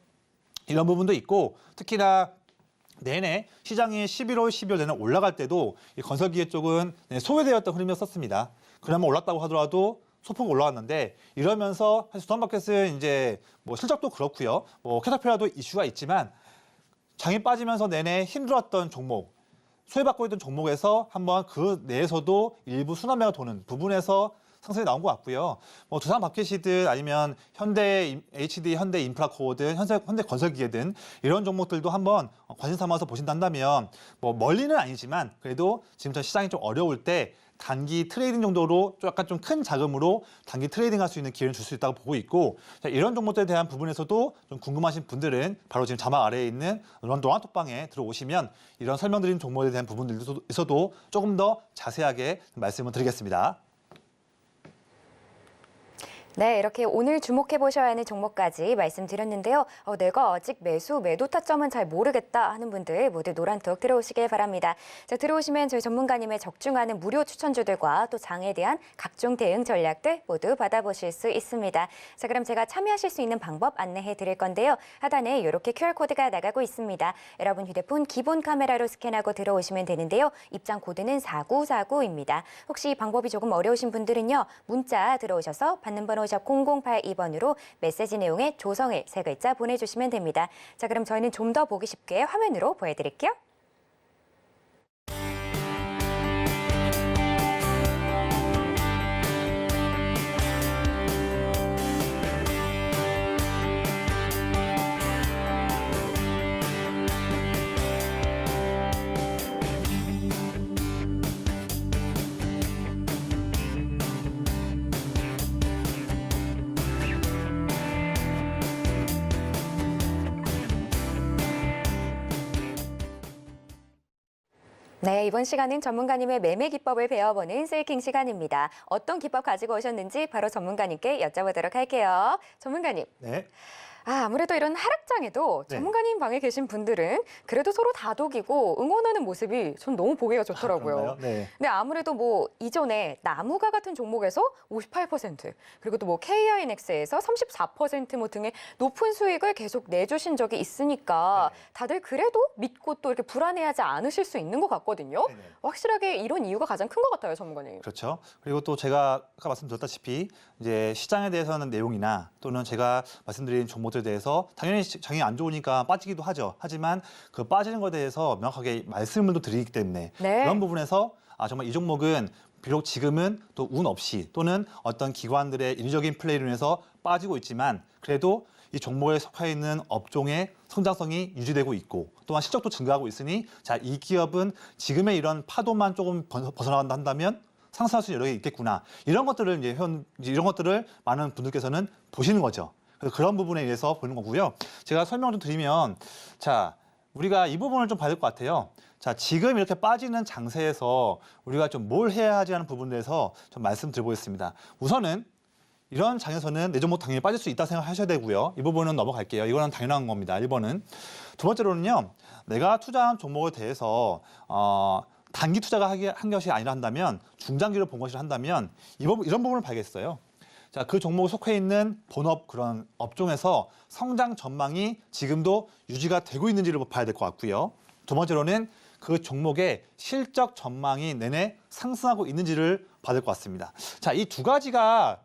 이런 부분도 있고 특히나 내내 시장이 11월, 12월 내내 올라갈 때도 이 건설기계 쪽은 소외되었던 흐름이었었습니다. 그나마 올랐다고 하더라도 소폭 올라왔는데 이러면서 사실 두산마켓은 이제 뭐 실적도 그렇고요. 뭐 캐터필라도 이슈가 있지만 장이 빠지면서 내내 힘들었던 종목, 소외받고 있던 종목에서 한번 그 내에서도 일부 순환매가 도는 부분에서 상승이 나온 것 같고요. 뭐 두산마켓이든 아니면 현대 HD, 현대 인프라코어든 현대 건설기계든 이런 종목들도 한번 관심 삼아서 보신다면 뭐 멀리는 아니지만 그래도 지금 시장이 좀 어려울 때 단기 트레이딩 정도로 좀 약간 좀 큰 자금으로 단기 트레이딩할 수 있는 기회를 줄 수 있다고 보고 있고 자, 이런 종목들에 대한 부분에서도 좀 궁금하신 분들은 바로 지금 자막 아래에 있는 노란톡방에 들어오시면 이런 설명드린 종목에 대한 부분들에서도 조금 더 자세하게 말씀을 드리겠습니다. 네, 이렇게 오늘 주목해 보셔야 하는 종목까지 말씀드렸는데요. 내가 아직 매도 타점은 잘 모르겠다 하는 분들 모두 노란톡 들어오시길 바랍니다. 자, 들어오시면 저희 전문가님의 적중하는 무료 추천주들과 또 장에 대한 각종 대응 전략들 모두 받아보실 수 있습니다. 자, 그럼 제가 참여하실 수 있는 방법 안내해 드릴 건데요. 하단에 이렇게 QR코드가 나가고 있습니다. 여러분 휴대폰 기본 카메라로 스캔하고 들어오시면 되는데요. 입장 코드는 4949입니다. 혹시 이 방법이 조금 어려우신 분들은요. 문자 들어오셔서 받는 번호 샵 0082번으로 메시지 내용에 조성을 3글자 보내주시면 됩니다. 자, 그럼 저희는 좀 더 보기 쉽게 화면으로 보여드릴게요. 네, 이번 시간은 전문가님의 매매 기법을 배워보는 셀킹 시간입니다. 어떤 기법 가지고 오셨는지 바로 전문가님께 여쭤보도록 할게요. 전문가님. 네. 아무래도 이런 하락장에도 네. 전문가님 방에 계신 분들은 그래도 서로 다독이고 응원하는 모습이 전 너무 보기가 좋더라고요. 그런가요? 네. 근데 아무래도 뭐 이전에 나무가 같은 종목에서 58% 그리고 또 뭐 KINX에서 34%뭐 등의 높은 수익을 계속 내주신 적이 있으니까 다들 그래도 믿고 또 이렇게 불안해하지 않으실 수 있는 것 같거든요. 네네. 확실하게 이런 이유가 가장 큰 것 같아요, 전문가님. 그렇죠. 그리고 또 제가 아까 말씀드렸다시피 이제 시장에 대해서는 내용이나 또는 제가 말씀드린 종목들에 대해서 당연히 장이 안 좋으니까 빠지기도 하죠. 하지만 그 빠지는 것에 대해서 명확하게 말씀을 또 드리기 때문에 네. 그런 부분에서 정말 이 종목은 비록 지금은 또 운 없이 또는 어떤 기관들의 인위적인 플레이로 인해서 빠지고 있지만 그래도 이 종목에 속해 있는 업종의 성장성이 유지되고 있고 또한 실적도 증가하고 있으니 자, 이 기업은 지금의 이런 파도만 조금 벗어나간다 한다면 상승할 수 있는 여력이 있겠구나. 이런 것들을 이런 것들을 많은 분들께서는 보시는 거죠. 그래서 그런 부분에 의해서 보는 거고요. 제가 설명 좀 드리면 자, 우리가 이 부분을 좀 봐야 될 것 같아요. 자, 지금 이렇게 빠지는 장세에서 우리가 좀 뭘 해야 하지 하는 부분에 대해서 좀 말씀드려보겠습니다. 우선은 이런 장에서는 내 종목 당연히 빠질 수 있다 생각하셔야 되고요. 이 부분은 넘어갈게요. 이거는 당연한 겁니다. 1번은. 두 번째로는요. 내가 투자한 종목에 대해서 단기 투자가 한 것이 아니라 한다면 중장기로 본 것이라 한다면 이런 부분을 봐야겠어요. 자, 그 종목에 속해 있는 본업 그런 업종에서 성장 전망이 지금도 유지가 되고 있는지를 봐야 될 것 같고요. 두 번째로는 그 종목의 실적 전망이 내내 상승하고 있는지를 봐야 될 것 같습니다. 자, 이 두 가지가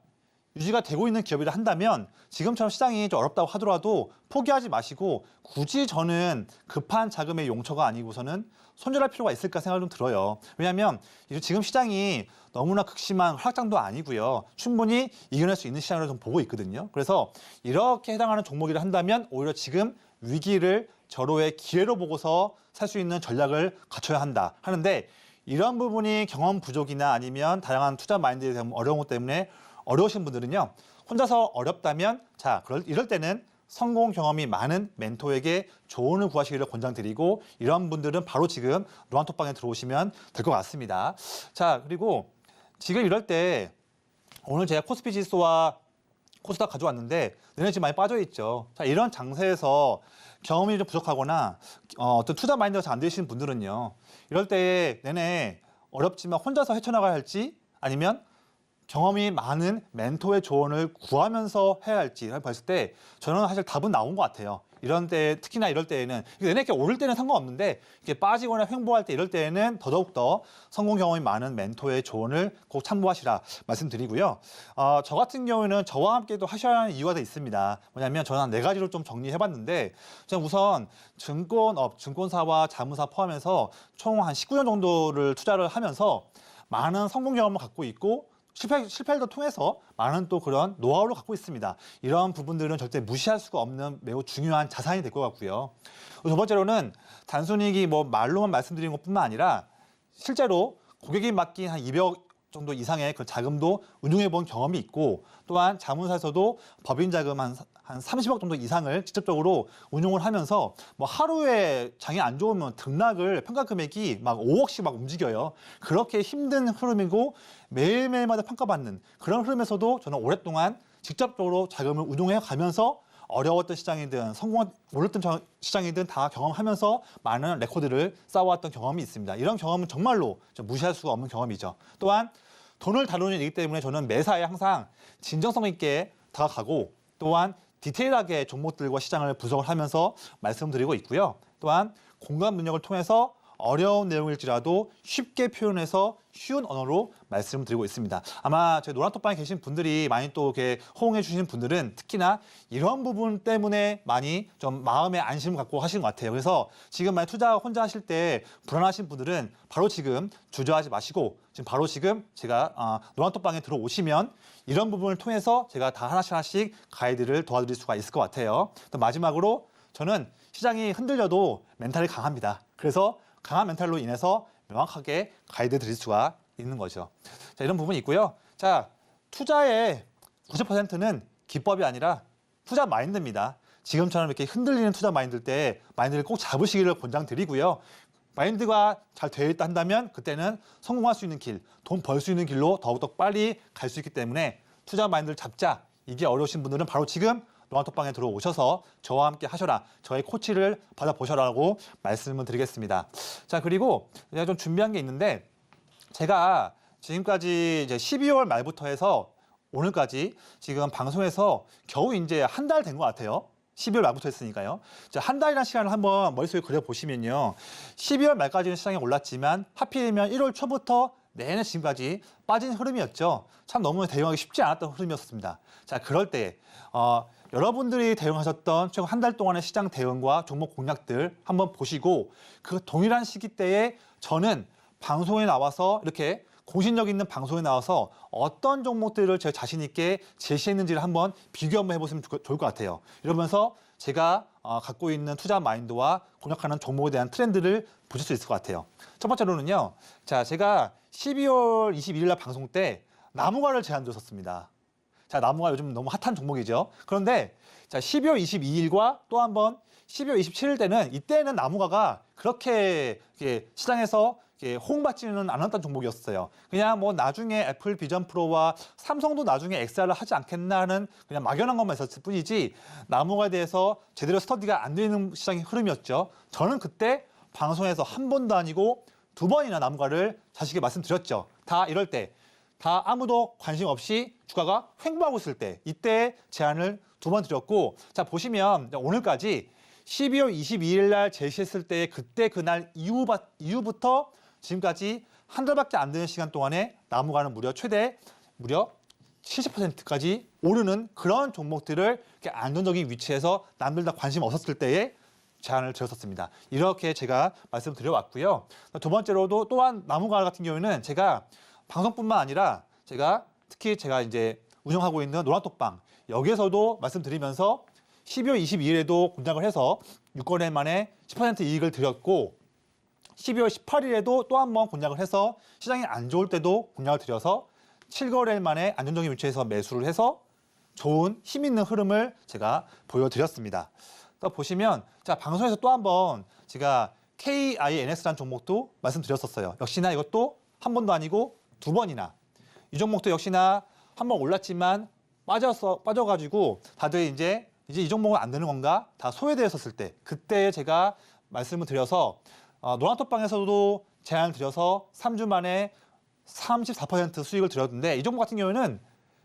유지가 되고 있는 기업이라 한다면 지금처럼 시장이 좀 어렵다고 하더라도 포기하지 마시고 굳이 저는 급한 자금의 용처가 아니고서는 손절할 필요가 있을까 생각이 좀 들어요. 왜냐하면 지금 시장이 너무나 극심한 하락장도 아니고요. 충분히 이겨낼 수 있는 시장으로 좀 보고 있거든요. 그래서 이렇게 해당하는 종목이라 한다면 오히려 지금 위기를 절호의 기회로 보고서 살 수 있는 전략을 갖춰야 한다 하는데 이런 부분이 경험 부족이나 아니면 다양한 투자 마인드에 대한 어려운 것 때문에 어려우신 분들은요. 혼자서 어렵다면 자, 이럴 때는 성공 경험이 많은 멘토에게 조언을 구하시기를 권장드리고 이런 분들은 바로 지금 노란톡방에 들어오시면 될 것 같습니다. 자, 그리고 지금 이럴 때 오늘 제가 코스피 지수와 코스닥 가져왔는데 너네 지금 많이 빠져 있죠. 자, 이런 장세에서 경험이 좀 부족하거나 어떤 투자 마인드가 잘 안 되시는 분들은요. 이럴 때 내내 어렵지만 혼자서 헤쳐나가야 할지 아니면 경험이 많은 멘토의 조언을 구하면서 해야 할지 봤을 때 저는 사실 답은 나온 것 같아요. 이런 때 특히나 이럴 때에는 내내 이렇게 오를 때는 상관없는데 이렇게 빠지거나 횡보할 때 이럴 때에는 더더욱 성공 경험이 많은 멘토의 조언을 꼭 참고하시라 말씀드리고요. 저 같은 경우에는 저와 함께도 하셔야 하는 이유가 더 있습니다. 뭐냐면 저는 한 4가지로 좀 정리해봤는데 저는 우선 증권업, 증권사와 자문사 포함해서 총 한 19년 정도를 투자를 하면서 많은 성공 경험을 갖고 있고 실패를 통해서 많은 또 그런 노하우를 갖고 있습니다. 이런 부분들은 절대 무시할 수가 없는 매우 중요한 자산이 될 것 같고요. 두 번째로는 단순히 뭐 말로만 말씀드리는 것뿐만 아니라 실제로 고객이 맡긴 한 200억 정도 이상의 그 자금도 운용해 본 경험이 있고 또한 자문사에서도 법인 자금 한 30억 정도 이상을 직접적으로 운용을 하면서 뭐 하루에 장이 안 좋으면 등락을 평가 금액이 막 5억씩 막 움직여요. 그렇게 힘든 흐름이고 매일매일마다 평가받는 그런 흐름에서도 저는 오랫동안 직접적으로 자금을 운용해 가면서 어려웠던 시장이든 몰랐던 시장이든 다 경험하면서 많은 레코드를 쌓아왔던 경험이 있습니다. 이런 경험은 정말로 무시할 수가 없는 경험이죠. 또한 돈을 다루는 일이기 때문에 저는 매사에 항상 진정성 있게 다가가고 또한 디테일하게 종목들과 시장을 분석을 하면서 말씀드리고 있고요. 또한 공감 능력을 통해서 어려운 내용일지라도 쉽게 표현해서 쉬운 언어로 말씀드리고 있습니다. 아마 제 노란톡방에 계신 분들이 많이 또 이렇게 호응해 주시는 분들은 특히나 이런 부분 때문에 많이 좀 마음의 안심을 갖고 하시는 것 같아요. 그래서 지금 만약 투자 혼자 하실 때 불안하신 분들은 바로 지금 주저하지 마시고 바로 지금 제가 노란톡방에 들어오시면 이런 부분을 통해서 제가 다 하나씩 가이드를 도와드릴 수가 있을 것 같아요. 또 마지막으로 저는 시장이 흔들려도 멘탈이 강합니다. 그래서 강한 멘탈로 인해서 명확하게 가이드 드릴 수가 있는 거죠. 자, 이런 부분이 있고요. 자, 투자의 90%는 기법이 아니라 투자 마인드입니다. 지금처럼 이렇게 흔들리는 투자 마인드일 때 마인드를 꼭 잡으시기를 권장드리고요. 마인드가 잘 되어 있다 한다면 그때는 성공할 수 있는 길, 돈 벌 수 있는 길로 더욱더 빨리 갈 수 있기 때문에 투자 마인드를 잡자. 이게 어려우신 분들은 바로 지금 노란톡방에 들어오셔서 저와 함께 하셔라. 저의 코치를 받아보셔라고 말씀을 드리겠습니다. 자, 그리고 제가 좀 준비한 게 있는데 제가 지금까지 이제 12월 말부터 해서 오늘까지 지금 방송에서 겨우 이제 한 달 된 것 같아요. 12월 말부터 했으니까요. 자, 한 달이라는 시간을 한번 머릿속에 그려보시면요. 12월 말까지는 시장이 올랐지만 하필이면 1월 초부터 내내 지금까지 빠진 흐름이었죠. 참 너무 대응하기 쉽지 않았던 흐름이었습니다. 자, 그럴 때 여러분들이 대응하셨던 최근 한 달 동안의 시장 대응과 종목 공략들 한번 보시고 그 동일한 시기 때에 저는 방송에 나와서 이렇게 공신력 있는 방송에 나와서 어떤 종목들을 제 자신 있게 제시했는지를 한번 비교 한번 해보시면 좋을 것 같아요. 이러면서 제가 갖고 있는 투자 마인드와 공략하는 종목에 대한 트렌드를 보실 수 있을 것 같아요. 첫 번째로는요. 자, 제가 12월 21일 날 방송 때 나무가를 제안드렸었습니다. 자, 나무가 요즘 너무 핫한 종목이죠. 그런데 자, 12월 22일과 또 한 번 12월 27일 때는 이때는 나무가가 그렇게 시장에서 호응받지는 않았던 종목이었어요. 그냥 뭐 나중에 애플 비전 프로와 삼성도 나중에 XR을 하지 않겠나 하는 그냥 막연한 것만 있었을 뿐이지 나무가에 대해서 제대로 스터디가 안 되는 시장의 흐름이었죠. 저는 그때 방송에서 한 번도 아니고 2번이나 나무가를 자식에 말씀드렸죠. 다 이럴 때, 다 아무도 관심 없이 주가가 횡보하고 있을 때 이때 제안을 2번 드렸고 자 보시면 오늘까지 12월 22일 날 제시했을 때 그때 그날 이후부터 지금까지 한 달밖에 안 되는 시간 동안에 나무가는 무려 70%까지 오르는 그런 종목들을 이렇게 안정적인 위치에서 남들 다 관심 없었을 때에 제안을 드렸었습니다. 이렇게 제가 말씀드려왔고요. 두 번째로도 또한 나무가 같은 경우에는 제가 방송뿐만 아니라 특히 제가 이제 운영하고 있는 노란톡방 여기에서도 말씀드리면서 12월 22일에도 공략을 해서 6거래 만에 10% 이익을 드렸고 12월 18일에도 또 한 번 공략을 해서 시장이 안 좋을 때도 공략을 드려서 7거래일 만에 안정적인 위치에서 매수를 해서 좋은 힘 있는 흐름을 제가 보여드렸습니다. 또 보시면 자 방송에서 또 한 번 제가 KINS라는 종목도 말씀드렸었어요. 역시나 이것도 한 번도 아니고 2번이나 이 종목도 역시나 한 번 올랐지만 빠져가지고 다들 이제 이 종목은 안 되는 건가 다 소외되었었을 때 그때 제가 말씀을 드려서 노란톡방에서도 제안을 드려서 3주 만에 34% 수익을 드렸는데 이 종목 같은 경우에는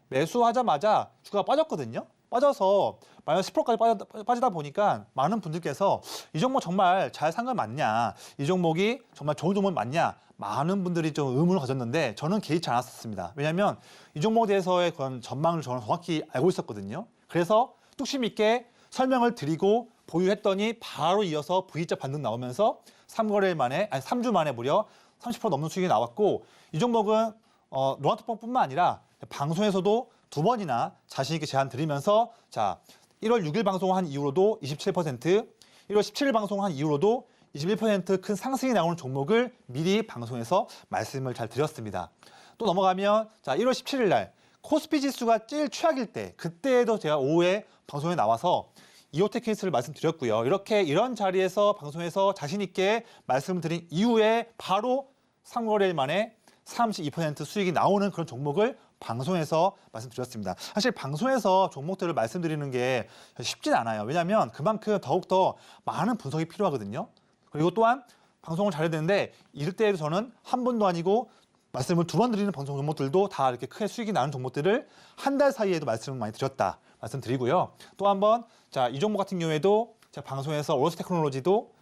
매수하자마자 주가가 빠졌거든요. 빠져서 마이너스 10%까지 빠지다 보니까 많은 분들께서 이 종목 정말 잘 산 건 맞냐, 이 종목이 정말 좋은 종목 맞냐, 많은 분들이 좀 의문을 가졌는데 저는 개의치 않았습니다. 왜냐하면 이 종목에 대해서의 그런 전망을 저는 정확히 알고 있었거든요. 그래서 뚝심 있게 설명을 드리고 보유했더니 바로 이어서 V자 반등 나오면서 3주 만에 무려 30% 넘는 수익이 나왔고, 이 종목은 노란톡방뿐만 아니라 방송에서도 2번이나 자신 있게 제안 드리면서 자 1월 6일 방송한 이후로도 27%, 1월 17일 방송한 이후로도 21% 큰 상승이 나오는 종목을 미리 방송에서 말씀을 잘 드렸습니다. 또 넘어가면 자 1월 17일 날 코스피 지수가 제일 최악일 때, 그때에도 제가 오후에 방송에 나와서 이호텍 케이스를 말씀드렸고요. 이런 자리에서 방송에서 자신 있게 말씀을 드린 이후에 바로 3거래일 만에 32% 수익이 나오는 그런 종목을 방송에서 말씀드렸습니다. 사실 방송에서 종목들을 말씀드리는 게 쉽진 않아요. 왜냐하면 그만큼 더욱더 많은 분석이 필요하거든요. 그리고 또한 방송을 잘해야 되는데 이럴 때에도 저는 한 번도 아니고 말씀을 2번 드리는 방송 종목들도 다 이렇게 크게 수익이 나는 종목들을 한 달 사이에도 말씀을 많이 드렸다 말씀드리고요. 또 한 번 자, 이 종목 같은 경우에도 제가 방송에서 오로스 테크놀로지도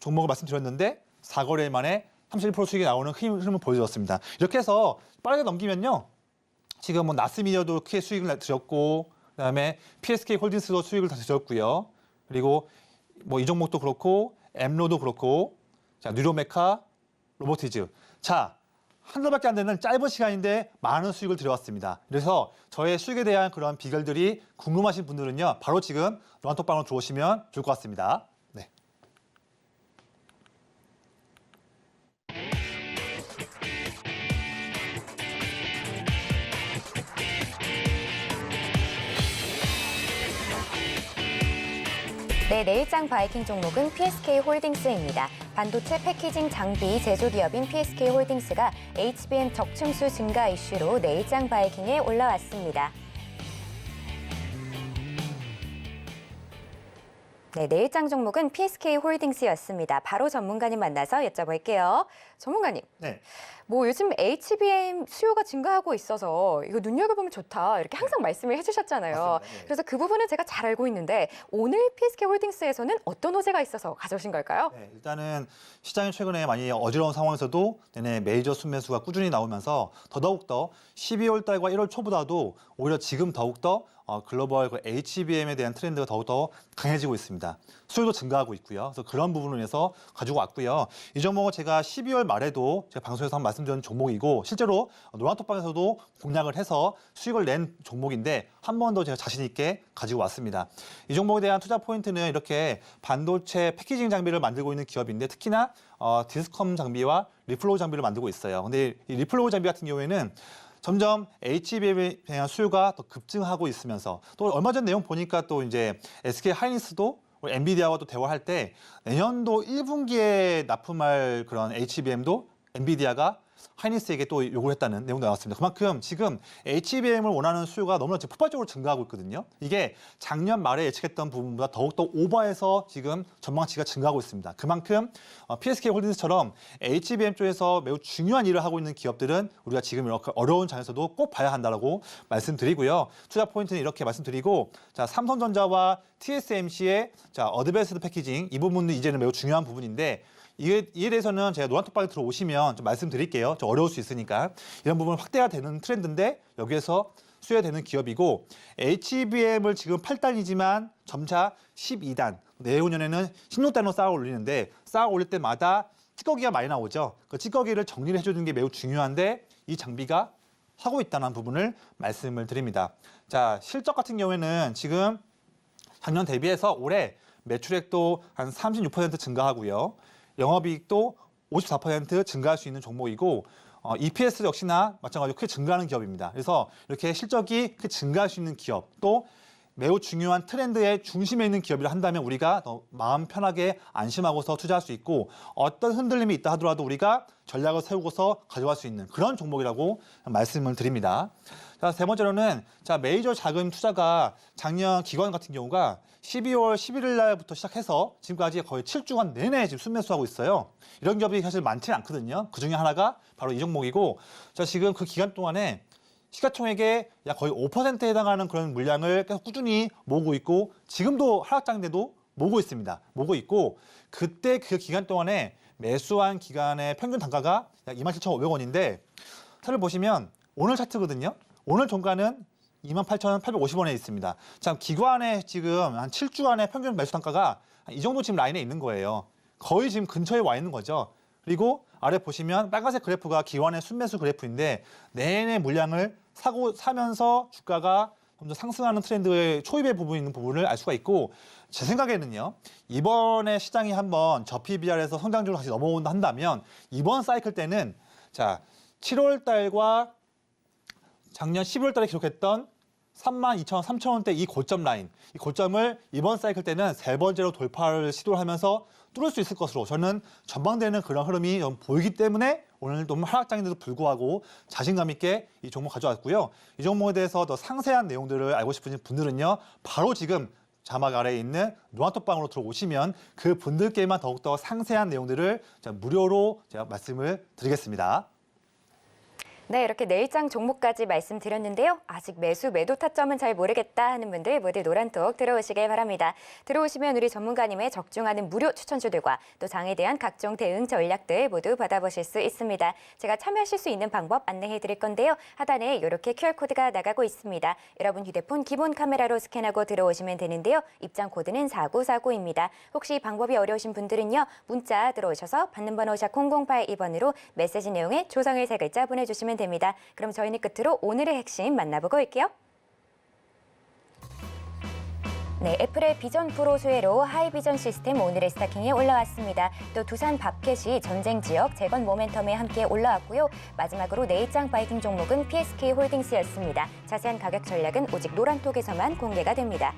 종목을 말씀드렸는데 4거래일 만에 31% 수익이 나오는 흐름을 보여드렸습니다. 이렇게 해서 빠르게 넘기면요. 지금 뭐 나스미디어도 크게 수익을 드렸고, 그다음에 PSK 홀딩스도 수익을 다 드렸고요. 그리고 뭐 이 종목도 그렇고, 엠로도 그렇고, 자 뉴로메카, 로보티즈. 자, 한 달밖에 안 되는 짧은 시간인데 많은 수익을 들여왔습니다. 그래서 저의 수익에 대한 그런 비결들이 궁금하신 분들은요, 바로 지금 노란톡방으로 들어오시면 좋을 것 같습니다. 네. 네, 내일장 바이킹 종목은 PSK 홀딩스입니다. 반도체 패키징 장비 제조기업인 PSK 홀딩스가 HBM 적층수 증가 이슈로 내일장 바이킹에 올라왔습니다. 네, 내일장 종목은 PSK 홀딩스였습니다. 바로 전문가님 만나서 여쭤볼게요. 전문가님, 네. 뭐 요즘 HBM 수요가 증가하고 있어서 이거 눈여겨보면 좋다 이렇게 항상 말씀을 해주셨잖아요. 맞습니다. 네. 그래서 그 부분은 제가 잘 알고 있는데 오늘 PSK 홀딩스에서는 어떤 호재가 있어서 가져오신 걸까요? 네, 일단은 시장이 최근에 많이 어지러운 상황에서도 내내 메이저 순매수가 꾸준히 나오면서 더더욱더 12월 달과 1월 초보다도 오히려 지금 더욱더 글로벌 HBM에 대한 트렌드가 더욱더 강해지고 있습니다. 수요도 증가하고 있고요. 그래서 그런 부분을 위해서 가지고 왔고요. 이 종목은 제가 12월 말에도 제가 방송에서 한번 말씀드린 종목이고 실제로 노란톡방에서도 공략을 해서 수익을 낸 종목인데 한 번 더 제가 자신 있게 가지고 왔습니다. 이 종목에 대한 투자 포인트는 이렇게 반도체 패키징 장비를 만들고 있는 기업인데 특히나 디스컴 장비와 리플로우 장비를 만들고 있어요. 근데 이 리플로우 장비 같은 경우에는 점점 HBM에 대한 수요가 더 급증하고 있으면서 또 얼마 전 내용 보니까 또 이제 SK 하이닉스도 엔비디아와 또 대화할 때 내년도 1분기에 납품할 그런 HBM도 엔비디아가 하이닉스에게 또 요구를 했다는 내용도 나왔습니다. 그만큼 지금 HBM을 원하는 수요가 너무나 지금 폭발적으로 증가하고 있거든요. 이게 작년 말에 예측했던 부분보다 더욱더 오버해서 지금 전망치가 증가하고 있습니다. 그만큼 PSK 홀딩스처럼 HBM 쪽에서 매우 중요한 일을 하고 있는 기업들은 우리가 지금 이렇게 어려운 장에서도 꼭 봐야 한다라고 말씀드리고요. 투자 포인트는 이렇게 말씀드리고, 자 삼성전자와 TSMC의 자 어드밴스드 패키징 이 부분도 이제는 매우 중요한 부분인데. 이에 대해서는 제가 노란톡방에 들어오시면 좀 말씀드릴게요. 좀 어려울 수 있으니까. 이런 부분 확대가 되는 트렌드인데 여기에서 수혜되는 기업이고 HBM을 지금 8단이지만 점차 12단, 내후년에는 16단으로 쌓아 올리는데 쌓아 올릴 때마다 찌꺼기가 많이 나오죠. 그 찌꺼기를 정리를 해주는 게 매우 중요한데 이 장비가 하고 있다는 부분을 말씀을 드립니다. 자, 실적 같은 경우에는 지금 작년 대비해서 올해 매출액도 한 36% 증가하고요. 영업이익도 54% 증가할 수 있는 종목이고 EPS 역시나 마찬가지로 크게 증가하는 기업입니다. 그래서 이렇게 실적이 크게 증가할 수 있는 기업, 또 매우 중요한 트렌드의 중심에 있는 기업이라 한다면 우리가 더 마음 편하게 안심하고서 투자할 수 있고 어떤 흔들림이 있다 하더라도 우리가 전략을 세우고서 가져갈 수 있는 그런 종목이라고 말씀을 드립니다. 자, 세 번째로는 자 메이저 자금 투자가 작년 기관 같은 경우가 12월 11일 날부터 시작해서 지금까지 거의 7주간 내내 지금 순매수하고 있어요. 이런 기업이 사실 많지는 않거든요. 그 중에 하나가 바로 이 종목이고, 자 지금 그 기간 동안에 시가총액의 약 거의 5%에 해당하는 그런 물량을 계속 꾸준히 모으고 있고 지금도 하락장인데도 모으고 있습니다. 모으고 있고 그때 그 기간 동안에 매수한 기간의 평균 단가가 약 27,500원인데 차트를 보시면 오늘 차트거든요. 오늘 종가는 28,850원에 있습니다. 참 기관의 지금 한 7주 안에 평균 매수 단가가 이 정도 지금 라인에 있는 거예요. 거의 지금 근처에 와 있는 거죠. 그리고 아래 보시면 빨간색 그래프가 기관의 순매수 그래프인데 내내 물량을 사면서 주가가 점점 상승하는 트렌드의 초입의 부분이 있는 부분을 알 수가 있고 제 생각에는요. 이번에 시장이 한번 저 PBR에서 성장주로 다시 넘어온다 한다면 이번 사이클 때는 자 7월 달과 작년 12월 달에 기록했던 32,000원, 3,000원대 이 고점 라인, 이 고점을 이번 사이클 때는 세 번째로 돌파를 시도를 하면서 뚫을 수 있을 것으로 저는 전망되는 그런 흐름이 좀 보이기 때문에 오늘 좀 하락장인데도 불구하고 자신감 있게 이 종목 가져왔고요. 이 종목에 대해서 더 상세한 내용들을 알고 싶으신 분들은요. 바로 지금 자막 아래에 있는 노안톡방으로 들어오시면 그 분들께만 더욱더 상세한 내용들을 무료로 제가 말씀을 드리겠습니다. 네, 이렇게 내일장 종목까지 말씀드렸는데요. 아직 매도 타점은 잘 모르겠다 하는 분들 모두 노란톡 들어오시길 바랍니다. 들어오시면 우리 전문가님의 적중하는 무료 추천주들과 또 장에 대한 각종 대응 전략들 모두 받아보실 수 있습니다. 제가 참여하실 수 있는 방법 안내해 드릴 건데요. 하단에 이렇게 QR코드가 나가고 있습니다. 여러분 휴대폰 기본 카메라로 스캔하고 들어오시면 되는데요. 입장 코드는 4949입니다. 혹시 방법이 어려우신 분들은요. 문자 들어오셔서 받는 번호 샵 0082번으로 메시지 내용에 조성을 3글자 보내주시면 됩니다. 그럼 저희는 끝으로 오늘의 핵심 만나보고 올게요. 네, 애플의 비전 프로 수혜로 하이비전 시스템 오늘의 스타킹에 올라왔습니다. 또 두산 밥켓이 전쟁 지역 재건 모멘텀에 함께 올라왔고요. 마지막으로 내일장 바이킹 종목은 PSK 홀딩스였습니다. 자세한 가격 전략은 오직 노란톡에서만 공개가 됩니다.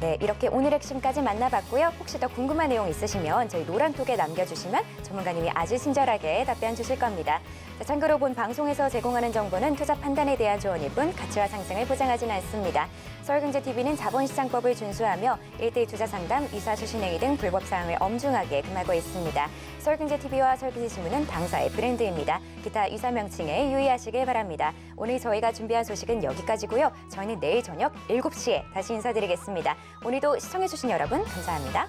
네, 이렇게 오늘 핵심까지 만나봤고요. 혹시 더 궁금한 내용 있으시면 저희 노란톡에 남겨주시면 전문가님이 아주 친절하게 답변 주실 겁니다. 자, 참고로 본 방송에서 제공하는 정보는 투자 판단에 대한 조언일 뿐 가치와 상승을 보장하지는 않습니다. 서울경제TV는 자본시장법을 준수하며 1대1 투자 상담, 이사 수신행위 등 불법 사항을 엄중하게 금하고 있습니다. 서울경제TV와 서울경제신문은 당사의 브랜드입니다. 기타 이사 명칭에 유의하시길 바랍니다. 오늘 저희가 준비한 소식은 여기까지고요. 저희는 내일 저녁 7시에 다시 인사드리겠습니다. 오늘도 시청해주신 여러분 감사합니다.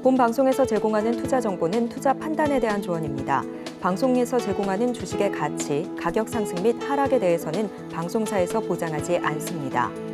본 방송에서 제공하는 투자 정보는 투자 판단에 대한 조언입니다. 방송에서 제공하는 주식의 가치, 가격 상승 및 하락에 대해서는 방송사에서 보장하지 않습니다.